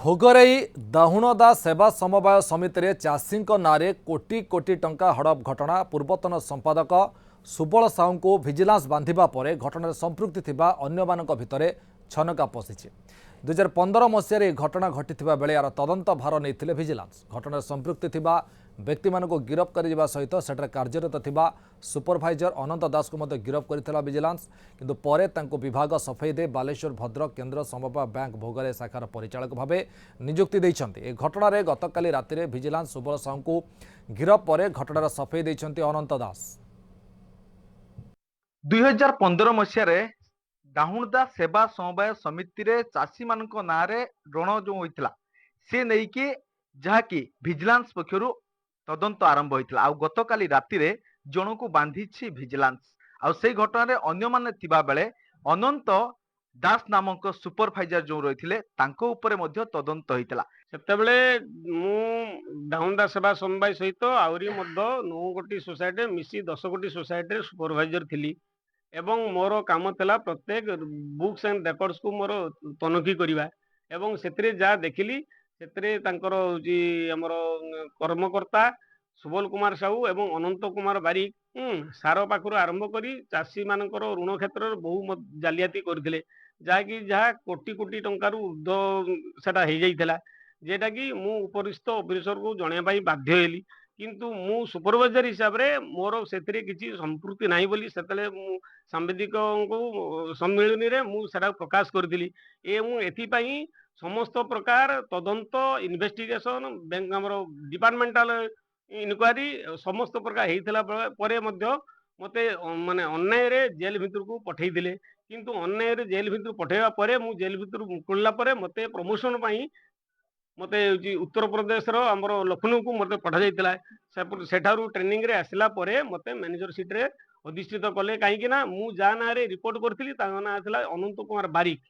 भोगरई दाहुणदा सेवा समवाय समिति रे चाषी नारे कोटी कोटी टंका हड़प घटना पूर्वतन संपादक सुबल साहू को विजिलेंस बांधिबा परे घटना संपृक्ति थिबा अन्य मानक भितरे छनका पशिछि। 2015 मसीह घटना घटी बेले यार तदंत भार नहीं विजिलेंस घटना संपृक्ति थिबा व्यक्ति मानक गिरफ कर सहित सेठारे कार्यरत थिबा सुपरभाइजर अनंत दास को गिरफ कर विजिलेंस किंतु परे तांको विभाग सफाई दे बालेश्वर भद्रक केन्द्र समवाय बैंक भोगरे शाखार परिचालक भावे नियुक्ति देइछन्ति। ए घटना रे गतकाली राति विजिलेंस सुबल साहू को गिरफ परे घटनार सफाई देइछन्ति अनंत दास। 2015 मसीह दाहुणदा सेवा समवाय समिति रे चाषी मानक नारे ऋण जो होइतला से नेइके जहाँकि विजिलेंस पक्षरु तदंत आरंभ होइतला आ गतकाली राति रे जणको बांधिछि विजिलेंस आ सेई घटना रे अन्य माने थिबा बेले अनंत दास नामक सुपरभाइजर जो रहिथिले तांको उपरे मध्य तदंत होइतला। सेतेबेले मु दाहुणदा सेवा समवाय सहित आउरी मध्य 9 कोटी सोसाइटी मिसी 10 कोटी सोसाइटी सुपरभाइजर थिली एवं मोर काम थला प्रत्येक बुक्स एंड रेकॉर्ड्स को मोर तनखी करिवा एवं सेतरे जा देखिली सेतरे तांकर जी हमर कर्मकर्ता सुबल कुमार साहू एवं अनंत कुमार बारिक सार पाखर आरंभ करी चाषी मानकर ऋण क्षेत्र बहु जालियाती करथिले जाकि जहाँ कोटी कोटी टंकार ऊर्ध्व सेटा हो जाइथिला जेटा कि मु उपरिस्थ ऑफिसर को जणिया पई बाध्य हेली किंतु मु सुपरवाइजर हिसाब रे मोर सेतरे किछि संपृक्ति नाही बोली सेतले मु सांबादिक को सम्मेलन रे मु सेटा प्रकाश करथिली ए मु एथि पई समस्त प्रकार तदंत इन्वेस्टिगेशन बैंक हमर डिपार्टमेंटल इनक्वारी समस्त प्रकार हेइथिला परे मध्य मते माने अन्याय रे जेल भितर को पठेई दिले किंतु अन्याय रे जेल भितर पठेवा परे मु जेल भितर मुकुल्ला परे मते प्रमोशन पई मते उत्तर प्रदेश रो हमर लखनऊ को मते पठा जाइतिला सेठारु ट्रेनिंग रे आसिला परे मते मैनेजर सीट रे अधिष्ठित कले काहे कि ना मु जा ना रे रिपोर्ट करथिली ता ना आथिला अनंत कुमार बारिक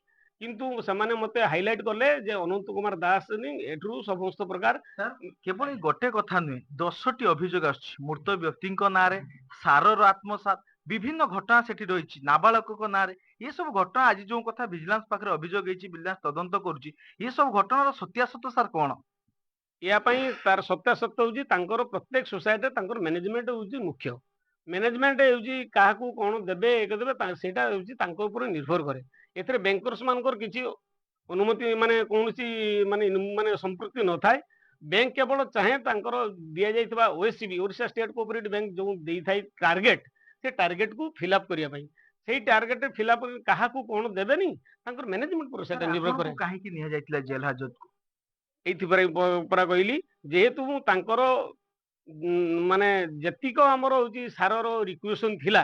किंतु समाने मते हाईलाइट करले जे अनंत कुमार दास नि एठरू समस्त प्रकार केवल गोटे कथा नुहे 10टी अभियोग आछि मृत व्यक्ति नारे सारर आत्मसात विभिन्न घटना सेठी रही नाबालक नारे ये सब घटना आज जो कथा विजिलेंस पाखरे अभियोग होइछि विजिलेंस तदंत करूछि ये सब घटनार सत्यासत्य सार कोन या पई तार सत्यासत्य होछि तांकर प्रत्येक सोसाइटी तांकर मैनेजमेंट होछि मुख्य मैनेजमेंट होछि काहाकू कोन देबे एक देबे सेटा होछि तांको ऊपर निर्भर करे एथरे बैंकर्स मानकर किछि अनुमति माने कोनसी माने माने संपृक्ति न थाए बैंक केवल चाहे तांकर दिया जाइतबा ओएससीबी ओडिशा स्टेट कोऑपरेटिव बैंक जो देई थाई टारगेट से टारगेट को फिलअप करिया पई सेही टारगेट फिलअप काहाकू कोन देबेनी तांकर मैनेजमेंट पर सेटा निर्भर करे काहे कि निया जाइतला जेल हाजत को एथि परा कहली जेहेतु तांकर माने जतिक हमर होची सारर रिक्वेशन थिला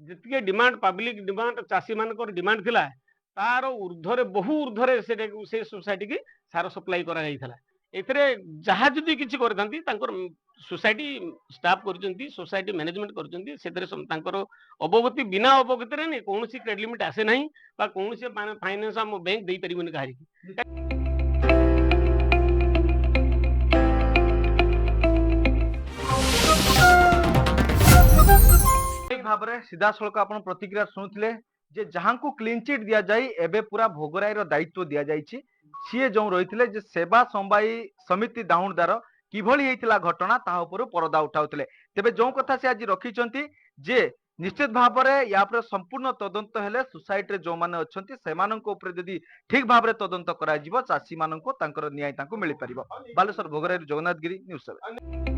जतिके डिमांड पब्लिक डिमांड चाषी मानकर डिमांड थिला तार ऊर्ध्वरे बहु ऊर्ध्वरे से सोसाइटी की सार सप्लाई करा जाइथला एथरे जहा जदी किछि करथांती तांकर सोसाइटी स्टाफ करचंती सोसाइटी मैनेजमेंट करचंती सेतरे तांकर अवगति बिना अवगति रे नै कोनोसी क्रेडिट लिमिट आसे नाही बा कोनोसी फाइनेंस हम बैंक देई परिबोनी काहरी भाव सीधा सड़क आप प्रतिक्रिया शुणुते जे जहां को क्लीन चिट दि जाए एबे पूरा भोगराई दायित्व दि जाइए सी जो रही जे सेवा समवाय समिति दाहुणदार किभली होइतिला घटना ता ऊपर परदा उठाउतले तेबे जो कथा से आज रखिचंती जे निश्चित भाव में या संपूर्ण तदंत हेले सोसाइटी जो माने अछंती सेमानंको ऊपर जदी ठीक भाव में तदंत करा जिवो चाषी मानंको तांकर न्याय तांको मिली परिबो। बालेश्वर भोगराई जगन्नाथ गिरी न्यूज़ 7।